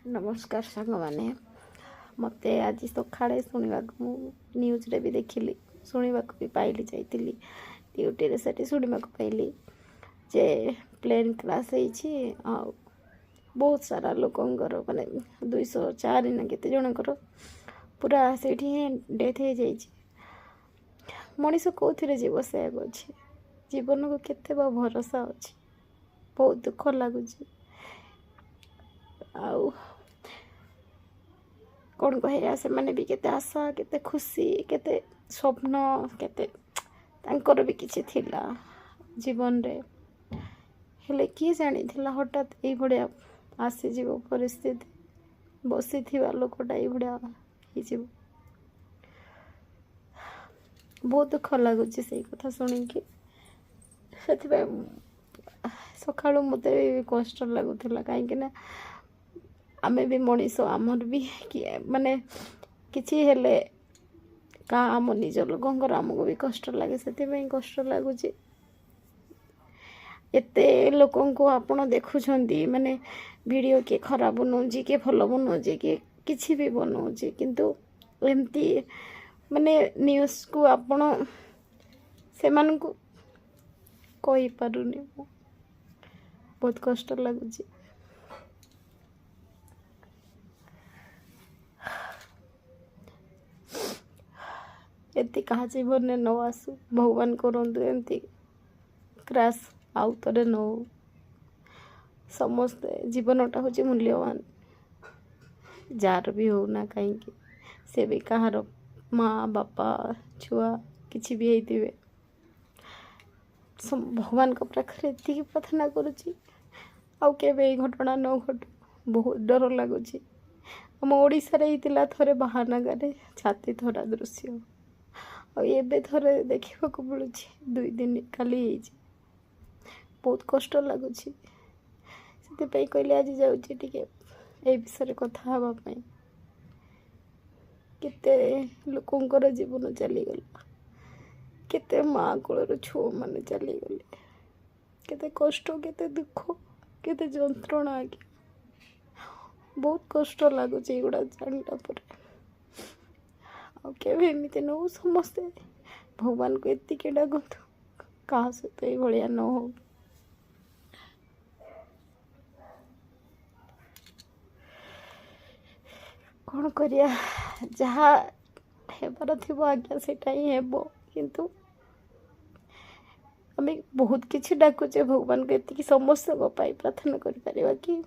नमस्कार सांग मैंने मत आज सकाଳେ शुणा न्यूज रे भी देखिली शुणा भी पाइली जाइली ड्यूटी से शुणा पाइली जे प्लेन क्रैश हो बहुत सारा लोकंर माने 204 ना केते जनकर पूरा से डेथ हो जाए मनीष कौन जीव से अच्छे जीवन को केते भरोसा अच्छे बहुत दुख लगुच आउ कौन कह से मैंने भी केते आशा केते खुशी केते स्वप्न केते तांकर भी किछि थिला जीवन रे हेले किए जानी थिला हठात ये भड़िया आसी जीव परिस्थिति बसी थिवा लोकटा ये भड़िया ही जीव बहुत दुख लगुच से कथा शुणिकी से सका मत कष्ट लगुला कहीं आमे भी मनीष आमर भी किए माने किछि हेले का आम निज लोकंर आमको भी कष्ट लगे से कष्ट लगुच एते लोकं को आपण देखुछंती माने वीडियो के खराब बनाऊँ किए भल बनाऊँ किए किछि भी बनाऊँ किंतु एमती माने न्यूज़ को आपण से मानकु कहि पारुनी बहुत कष्ट लगुच एति कहा जीवन न आसू भगवान करंतु एमती क्रैश आउ थे न हो समस्ते जीवनटा हूँ मूल्यवान जार भी होना कहीं से भी कहार माँ बापा छुआ किसी भी होते भगवान का पाखे एति प्रार्थना करुच्ची आउ के घटना न घटू बहुत डर लगुच आम ओडिशा रे थोड़े बाहानगारे छाती थरा दृश्य एबे थोड़े देखा मिलूँ 2 दिन खाली बहुत कष्ट लगुच से कहले आज जाऊँगी टे विषय कथा हाँपाई केते लोकंर जीवन चलीगला केते माँ कोलर छुआ मैंने चलीगले केते कष्ट केते दुख केते जंत्रणा आज्ञा बहुत कष्ट लगुच युड़ा जानला आमती न हो समस्ते भगवान को एतिके डाकतु क्या सहित ये न हो कौन करिया जहाँ हेबार थी आज्ञा सेटा ही हेब किंतु आम बहुत किसी डाकुचे भगवान को एति समस्त प्रार्थना करें कि